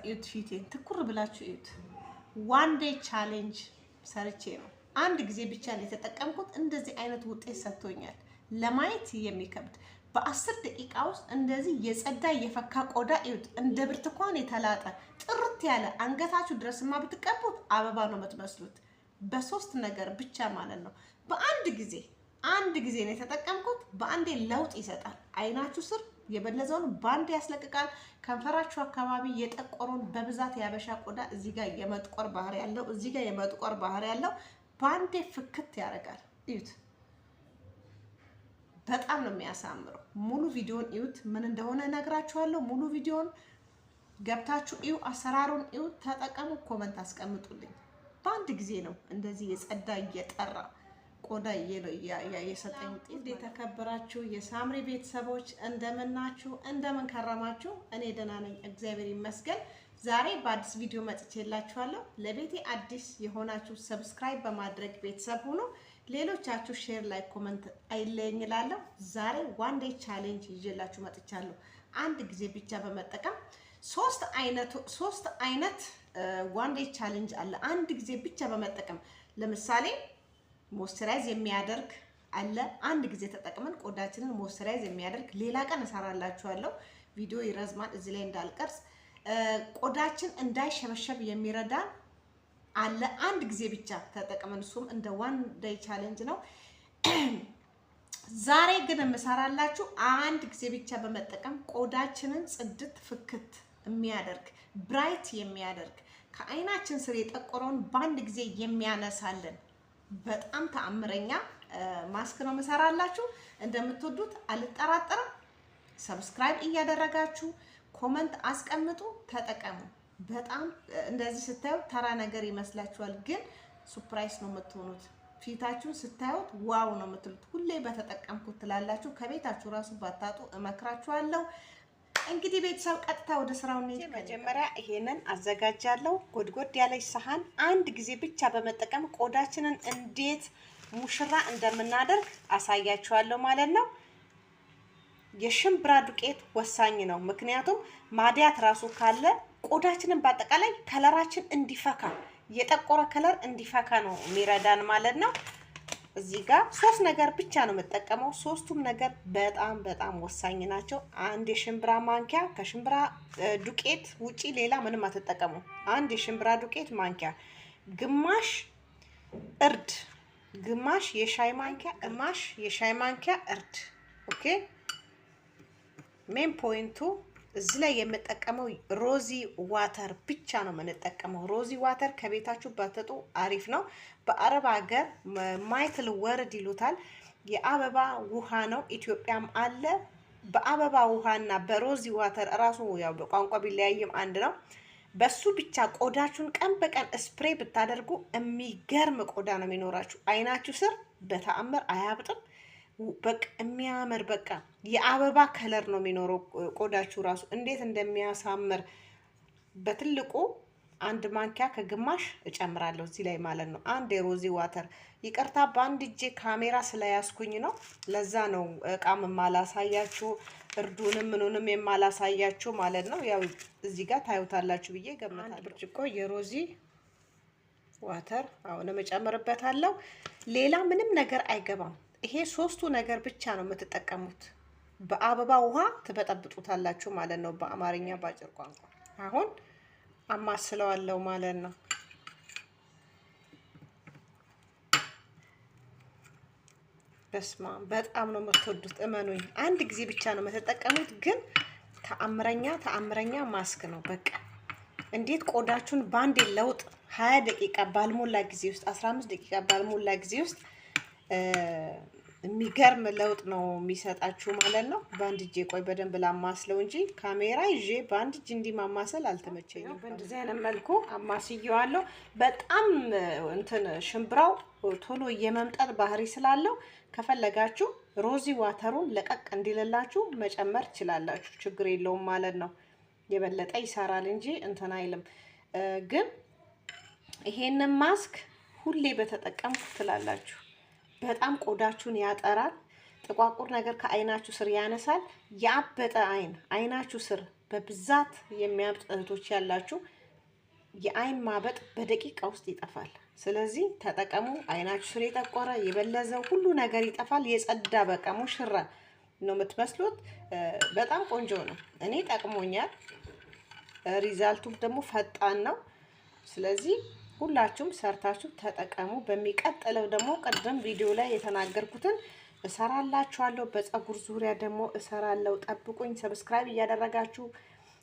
እዩት፣ ፊቴን ትኩር ብላችሁ እዩት። ዋን ዴይ ቻሌንጅ ሰርቼ ነው አንድ ጊዜ ብቻ ነው የተጠቀምኩት። እንደዚህ አይነት ውጤት ሰጥቶኛል። ለማየት የሚከብድ በ10 ደቂቃ ውስጥ እንደዚህ የጸዳ የፈካ ቆዳ እዩት። እንደ ብርቱካን የተላጠ ጥርት ያለ አንገታችሁ ድረስማ ብትቀቡት አበባ ነው የምትመስሉት። በሶስት ነገር ብቻ ማለት ነው። አንድ ጊዜ ነው የተጠቀምኩት። በአንዴ ለውጥ ይሰጣል። አይናችሁ ስር የበለዘውን ባንድ ያስለቅቃል። ከንፈራችሁ አካባቢ የጠቆረውን በብዛት ያበሻ ቆዳ እዚህ ጋር የመጥቆር ባህሪ ያለው እዚህ ጋር የመጥቆር ባህሪ ያለው ባንዴ ፍክት ያደርጋል። እዩት፣ በጣም ነው የሚያሳምረው። ሙሉ ቪዲዮን እዩት፣ ምን እንደሆነ እነግራችኋለሁ። ሙሉ ቪዲዮን ገብታችሁ እዩ፣ አሰራሩን እዩ፣ ተጠቀሙ፣ ኮመንት አስቀምጡልኝ። በአንድ ጊዜ ነው እንደዚህ የጸዳ እየጠራ ቆዳ የሰጠኝ ውጤት። የተከበራችሁ የሳምሪ ቤተሰቦች እንደምናችሁ፣ እንደምን ከረማችሁ? እኔ ደህና ነኝ፣ እግዚአብሔር ይመስገን። ዛሬ በአዲስ ቪዲዮ መጥቼላችኋለሁ። ለቤቴ አዲስ የሆናችሁ ሰብስክራይብ በማድረግ ቤተሰብ ሁኑ። ሌሎቻችሁ ሼር፣ ላይክ፣ ኮመንት አይለኝ እላለሁ። ዛሬ ዋን ዴይ ቻሌንጅ ይዤላችሁ መጥቻለሁ። አንድ ጊዜ ብቻ በመጠቀም ሶስት አይነት ዋን ዴይ ቻሌንጅ አለ። አንድ ጊዜ ብቻ በመጠቀም ለምሳሌ ሞይስቸራይዝ የሚያደርግ አለ። አንድ ጊዜ ተጠቅመን ቆዳችንን ሞይስቸራይዝ የሚያደርግ ሌላ ቀን እሰራላችኋለሁ። ቪዲዮ ይረዝማል፣ እዚህ ላይ እንዳልቀርጽ። ቆዳችን እንዳይሸበሸብ የሚረዳ አለ። አንድ ጊዜ ብቻ ተጠቅመን እሱም እንደ ዋን ዴይ ቻሌንጅ ነው። ዛሬ ግን የምሰራላችሁ አንድ ጊዜ ብቻ በመጠቀም ቆዳችንን ጽድት ፍክት የሚያደርግ ብራይት የሚያደርግ ከአይናችን ስር የጠቆረውን በአንድ ጊዜ የሚያነሳልን በጣም ተአምረኛ ማስክ ነው የምሰራላችሁ። እንደምትወዱት አልጠራጠርም። ሰብስክራይብ እያደረጋችሁ ኮመንት አስቀምጡ፣ ተጠቀሙ። በጣም እንደዚህ ስታዩ ተራ ነገር ይመስላችኋል፣ ግን ሱፕራይዝ ነው የምትሆኑት። ፊታችሁን ስታዩት ዋው ነው የምትሉት። ሁሌ በተጠቀምኩት ትላላችሁ። ከቤታችሁ ራሱ ባታጡ እመክራችኋለሁ። እንግዲህ ቤተሰብ ቀጥታ ወደ ስራው እንሂድ። መጀመሪያ ይሄንን አዘጋጃለሁ። ጎድጎድ ያለች ሰሃን አንድ ጊዜ ብቻ በመጠቀም ቆዳችንን እንዴት ሙሽራ እንደምናደርግ አሳያችኋለሁ ማለት ነው። የሽምብራ ዱቄት ወሳኝ ነው። ምክንያቱም ማዲያት ራሱ ካለ ቆዳችንን በአጠቃላይ ከለራችን እንዲፈካ የጠቆረ ከለር እንዲፈካ ነው የሚረዳን ማለት ነው። እዚህ ጋር ሶስት ነገር ብቻ ነው የምጠቀመው። ሶስቱም ነገር በጣም ወሳኝ ናቸው። አንድ የሽምብራ ማንኪያ፣ ከሽምብራ ዱቄት ውጪ ሌላ ምንም አትጠቀሙ። አንድ የሽምብራ ዱቄት ማንኪያ፣ ግማሽ እርድ፣ ግማሽ የሻይ ማንኪያ እርድ። ኦኬ። ሜን ፖይንቱ እዚህ ላይ የምጠቀመው ሮዚ ዋተር ብቻ ነው የምንጠቀመው። ሮዚ ዋተር ከቤታችሁ ባትጡ አሪፍ ነው። በአረብ ሀገር ማይትል ወርድ ይሉታል። የአበባ ውሃ ነው። ኢትዮጵያም አለ። በአበባ ውሃና በሮዚ ዋተር እራሱ ያው በቋንቋ ቢለያይም አንድ ነው። በሱ ብቻ ቆዳችሁን ቀን በቀን ስፕሬይ ብታደርጉ የሚገርም ቆዳ ነው የሚኖራችሁ። አይናችሁ ስር በተአምር አያብጥም። በቃ የሚያምር በቃ የአበባ ከለር ነው የሚኖረው ቆዳችሁ ራሱ እንዴት እንደሚያሳምር። በትልቁ አንድ ማንኪያ ከግማሽ እጨምራለሁ እዚህ ላይ ማለት ነው። አንድ የሮዚ ዋተር። ይቅርታ በአንድ እጄ ካሜራ ስለያዝኩኝ ነው፣ ለዛ ነው እቃም የማላሳያችሁ እርዱንም ምኑንም የማላሳያችሁ ማለት ነው። ያው እዚህ ጋር ታዩታላችሁ ብዬ ገምታለሁ። አንድ ብርጭቆ የሮዚ ዋተር አሁን እጨምርበታለሁ። ሌላ ምንም ነገር አይገባም። ይሄ ሶስቱ ነገር ብቻ ነው የምትጠቀሙት። በአበባ ውሃ ትበጠብጡታላችሁ ማለት ነው፣ በአማርኛ ባጭር ቋንቋ። አሁን አማስለዋለሁ ማለት ነው። በስማ በጣም ነው የምትወዱት፣ እመኑኝ። አንድ ጊዜ ብቻ ነው የምትጠቀሙት፣ ግን ተአምረኛ ማስክ ነው። በቃ እንዴት ቆዳችሁን ባንዴ ለውጥ 20 ደቂቃ ባልሞላ ጊዜ ውስጥ 15 ደቂቃ ባልሞላ ጊዜ ውስጥ የሚገርም ለውጥ ነው የሚሰጣችሁ ማለት ነው። በአንድ እጄ ቆይ በደንብ ላማስለው እንጂ ካሜራ ይዤ በአንድ እጅ እንዲህ ማማሰል አልተመቸኝም። በእንደዚህ አይነት መልኩ አማስየዋለሁ። በጣም ሽምብራው ቶሎ የመምጠጥ ባህሪ ስላለው ከፈለጋችሁ ሮዚ ዋተሩን ለቀቅ እንዲልላችሁ መጨመር ትችላላችሁ፣ ችግር የለውም ማለት ነው። የበለጠ ይሰራል እንጂ እንትን አይልም። ግን ይሄንን ማስክ ሁሌ በተጠቀምኩ ትላላችሁ። በጣም ቆዳችሁን ያጠራል። ጥቋቁር ነገር ከአይናችሁ ስር ያነሳል። ያበጠ አይናችሁ ስር በብዛት የሚያብጥ እህቶች ያላችሁ የአይን ማበጥ በደቂቃ ውስጥ ይጠፋል። ስለዚህ ተጠቀሙ። አይናችሁ ስር የጠቆረ የበለዘው ሁሉ ነገር ይጠፋል። የጸዳ በቃ ሙሽራ ነው የምትመስሉት። በጣም ቆንጆ ነው። እኔ ጠቅሞኛል። ሪዛልቱም ደግሞ ፈጣን ነው። ስለዚህ ሁላችሁም ሰርታችሁ ተጠቀሙ። በሚቀጥለው ደግሞ ቀደም ቪዲዮ ላይ የተናገርኩትን እሰራላችኋለሁ። በፀጉር ዙሪያ ደግሞ እሰራለሁ። ጠብቁኝ። ሰብስክራይብ እያደረጋችሁ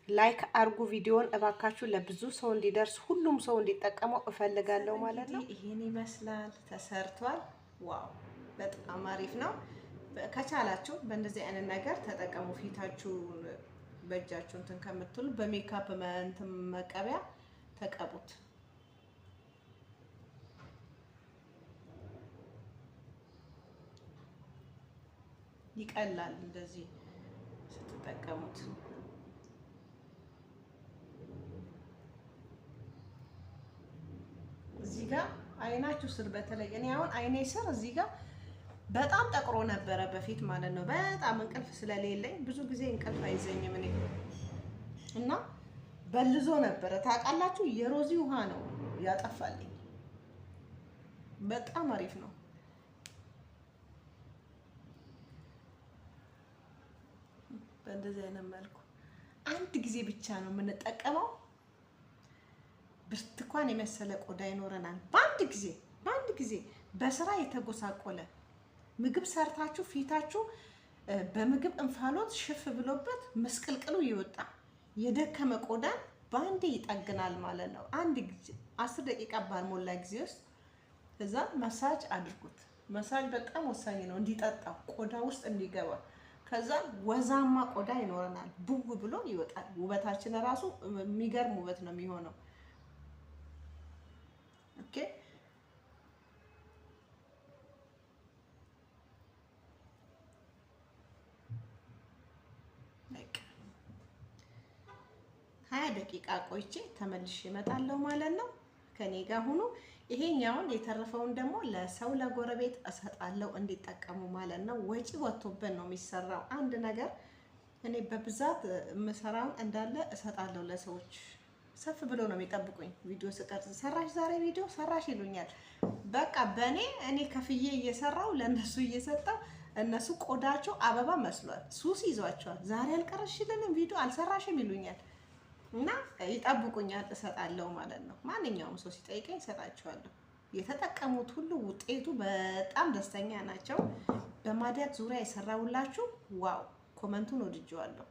ላይክ አርጉ ቪዲዮን እባካችሁ፣ ለብዙ ሰው እንዲደርስ ሁሉም ሰው እንዲጠቀመው እፈልጋለሁ ማለት ነው። ይሄን ይመስላል ተሰርቷል። ዋው በጣም አሪፍ ነው። ከቻላችሁ በእንደዚህ አይነት ነገር ተጠቀሙ። ፊታችሁን በእጃችሁ እንትን ከምትሉ በሜካፕ እንትን መቀቢያ ተቀቡት። ይቀላል እንደዚህ ስትጠቀሙት። እዚህ ጋር አይናችሁ ስር በተለይ እኔ አሁን አይኔ ስር እዚህ ጋር በጣም ጠቅሮ ነበረ በፊት ማለት ነው። በጣም እንቅልፍ ስለሌለኝ ብዙ ጊዜ እንቅልፍ አይዘኝም እኔ እና በልዞ ነበረ ታውቃላችሁ። የሮዚ ውሃ ነው ያጠፋልኝ። በጣም አሪፍ ነው። በእንደዚህ አይነት መልኩ አንድ ጊዜ ብቻ ነው የምንጠቀመው። ብርቱካን የመሰለ ቆዳ ይኖረናል። በአንድ ጊዜ በስራ የተጎሳቆለ ምግብ ሰርታችሁ ፊታችሁ በምግብ እንፋሎት ሽፍ ብሎበት መስቀልቅሉ ይወጣ የደከመ ቆዳን በአንዴ ይጠግናል ማለት ነው። አንድ ጊዜ 10 ደቂቃ ባልሞላ ጊዜ ውስጥ እዛ መሳጅ አድርጉት። መሳጅ በጣም ወሳኝ ነው፣ እንዲጠጣው ቆዳ ውስጥ እንዲገባ። ከዛ ወዛማ ቆዳ ይኖረናል፣ ቡው ብሎ ይወጣል። ውበታችን ራሱ የሚገርም ውበት ነው የሚሆነው። ኦኬ በቃ 20 ደቂቃ ቆይቼ ተመልሼ እመጣለሁ ማለት ነው። ከኔ ጋር ሁኑ። ይሄኛውን የተረፈውን ደግሞ ለሰው ለጎረቤት እሰጣለሁ እንዲጠቀሙ ማለት ነው። ወጪ ወጥቶብን ነው የሚሰራው። አንድ ነገር እኔ በብዛት የምሰራውን እንዳለ እሰጣለሁ ለሰዎች። ሰፍ ብሎ ነው የሚጠብቁኝ። ቪዲዮ ስቀርጽ ሰራሽ ዛሬ ቪዲዮ ሰራሽ ይሉኛል። በቃ እኔ ከፍዬ እየሰራው ለነሱ እየሰጠው እነሱ ቆዳቸው አበባ መስሏል፣ ሱስ ይዟቸዋል። ዛሬ አልቀረሽልንም ቪዲዮ አልሰራሽም ይሉኛል እና ይጠብቁኛል፣ እሰጣለሁ ማለት ነው። ማንኛውም ሰው ሲጠይቀኝ እሰጣቸዋለሁ። የተጠቀሙት ሁሉ ውጤቱ በጣም ደስተኛ ናቸው። በማዲያት ዙሪያ የሰራሁላችሁ ዋው ኮመንቱን ወድጄዋለሁ።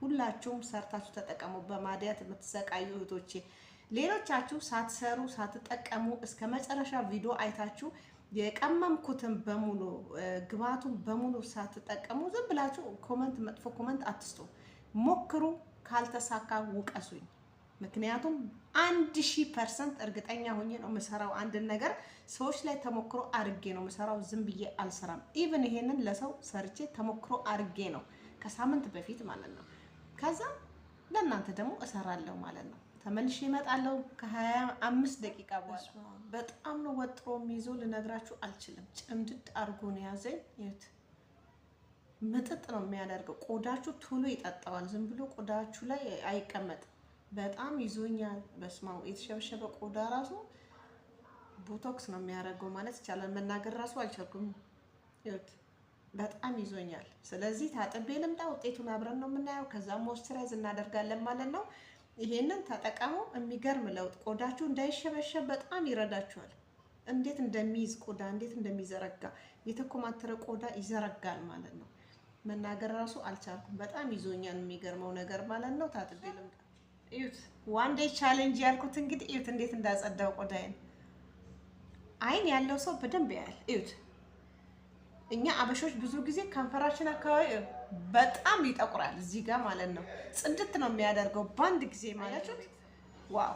ሁላችሁም ሰርታችሁ ተጠቀሙ። በማዲያት የምትሰቃዩ እህቶቼ፣ ሌሎቻችሁ ሳትሰሩ ሳትጠቀሙ እስከ መጨረሻ ቪዲዮ አይታችሁ የቀመምኩትን በሙሉ ግብአቱን በሙሉ ሳትጠቀሙ ዝም ብላችሁ ኮመንት፣ መጥፎ ኮመንት አትስጡ። ሞክሩ። ካልተሳካ ውቀሱኝ። ምክንያቱም 1000% እርግጠኛ ሆኜ ነው የምሰራው። አንድን ነገር ሰዎች ላይ ተሞክሮ አርጌ ነው የምሰራው። ዝም ብዬ አልሰራም። ኢቭን ይሄንን ለሰው ሰርቼ ተሞክሮ አርጌ ነው ከሳምንት በፊት ማለት ነው። ከዛ ለእናንተ ደግሞ እሰራለሁ ማለት ነው። ተመልሼ እመጣለሁ ከ25 ደቂቃ በኋላ። በጣም ነው ወጥሮ የሚይዘው፣ ልነግራችሁ አልችልም። ጭምድድ አርጎ ነው ያዘኝ። ይሁት ምጥጥ ነው የሚያደርገው። ቆዳችሁ ቶሎ ይጠጣዋል። ዝም ብሎ ቆዳችሁ ላይ አይቀመጥም። በጣም ይዞኛል። በስማው የተሸበሸበ ቆዳ ራሱ ቦቶክስ ነው የሚያደርገው ማለት ይቻላል። መናገር ራሱ አልቻልኩም። ይሁት በጣም ይዞኛል። ስለዚህ ታጥቤ ልምጣ። ውጤቱን አብረን ነው የምናየው። ከዛ ሞይስቸራይዝ እናደርጋለን ማለት ነው። ይሄንን ተጠቀሙ። የሚገርም ለውጥ፣ ቆዳችሁ እንዳይሸበሸብ በጣም ይረዳችኋል። እንዴት እንደሚይዝ ቆዳ እንዴት እንደሚዘረጋ፣ የተኮማተረ ቆዳ ይዘረጋል ማለት ነው። መናገር ራሱ አልቻልኩም። በጣም ይዞኛል። የሚገርመው ነገር ማለት ነው። ታጥቤ ልምጣ። እዩት። ዋን ዴይ ቻሌንጅ ያልኩት እንግዲህ እዩት እንዴት እንዳጸዳው ቆዳዬን። አይን ያለው ሰው በደንብ ያያል። እዩት። እኛ አበሾች ብዙ ጊዜ ከንፈራችን አካባቢ በጣም ይጠቁራል፣ እዚህ ጋር ማለት ነው። ጽድት ነው የሚያደርገው በአንድ ጊዜ ማለት ነው። ዋው!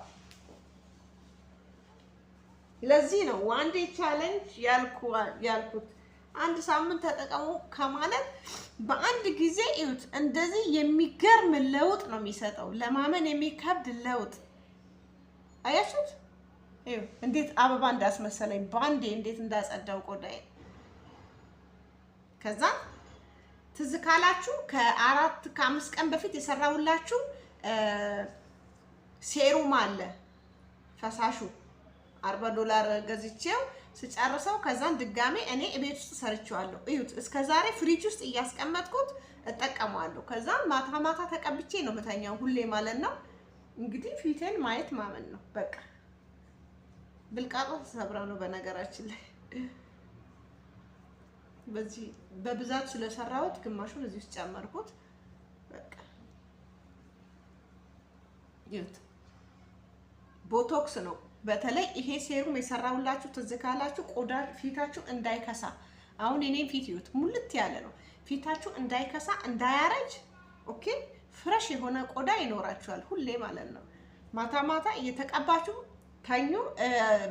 ለዚህ ነው ዋን ዴይ ቻሌንጅ ያልኩት። አንድ ሳምንት ተጠቀሙ ከማለት በአንድ ጊዜ እዩት። እንደዚህ የሚገርም ለውጥ ነው የሚሰጠው፣ ለማመን የሚከብድ ለውጥ። አያችሁት? እዩ እንዴት አበባ እንዳስመሰለኝ በአንዴ እንዴት እንዳጸዳው ቆዳዬ። ከዛ ትዝ ካላችሁ ከ4 ከ5 ቀን በፊት የሰራሁላችሁ ሴሩም አለ ፈሳሹ $40 ገዝቼው ስጨርሰው ከዛን ድጋሜ እኔ ቤት ውስጥ ሰርቼዋለሁ። እዩት እስከዛሬ ፍሪጅ ውስጥ እያስቀመጥኩት እጠቀመዋለሁ። ከዛን ማታ ማታ ተቀብቼ ነው መተኛው ሁሌ ማለት ነው። እንግዲህ ፊቴን ማየት ማመን ነው በቃ። ብልቃጦ ተሰብራ ነው በነገራችን ላይ በዚህ በብዛት ስለሰራሁት ግማሹን እዚህ ውስጥ ጨመርኩት። በቃ ይሁት ቦቶክስ ነው። በተለይ ይሄ ሴሩም የሰራሁላችሁ ትዝ ካላችሁ ቆዳ ፊታችሁ እንዳይከሳ፣ አሁን የኔን ፊት ይሁት ሙልት ያለ ነው። ፊታችሁ እንዳይከሳ እንዳያረጅ፣ ኦኬ ፍሬሽ የሆነ ቆዳ ይኖራችኋል ሁሌ ማለት ነው። ማታ ማታ እየተቀባችሁ ተኙ።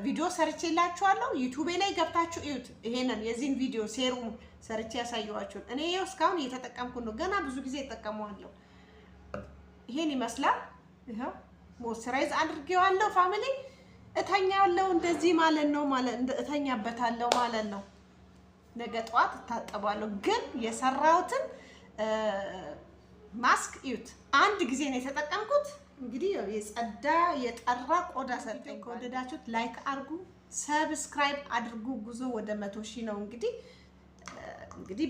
ቪዲዮ ሰርቼላችኋለሁ ዩቲዩብ ላይ ገብታችሁ እዩት። ይሄንን የዚህን ቪዲዮ ሴሩም ሰርቼ ያሳየኋችሁ እኔ ይኸው እስካሁን እየተጠቀምኩ ነው። ገና ብዙ ጊዜ እጠቀመዋለሁ። ይሄን ይመስላል። ይሄው ሞይስቸራይዝ አድርጌዋለሁ ፋሚሊ። እተኛለሁ እንደዚህ ማለት ነው እተኛበታለሁ ማለት ነው። ነገ ጠዋት እታጠባለሁ። ግን የሰራሁትን ማስክ እዩት። አንድ ጊዜ ነው የተጠቀምኩት። እንግዲህ የጸዳ የጠራ ቆዳ ሰጠኝ። ከወደዳችሁት ላይክ አድርጉ፣ ሰብስክራይብ አድርጉ። ጉዞ ወደ 100,000 ነው እንግዲህ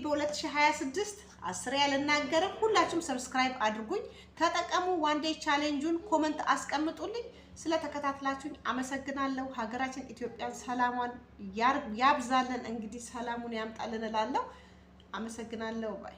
በ2026 10 ያልናገርም። ሁላችሁም ሰብስክራይብ አድርጉኝ፣ ተጠቀሙ። ዋን ዴይ ቻሌንጁን ኮመንት አስቀምጡልኝ። ስለተከታተላችሁኝ አመሰግናለሁ። ሀገራችን ኢትዮጵያን ሰላሟን ያብዛልን። እንግዲህ ሰላሙን ያምጣልን እላለሁ። አመሰግናለሁ ባይ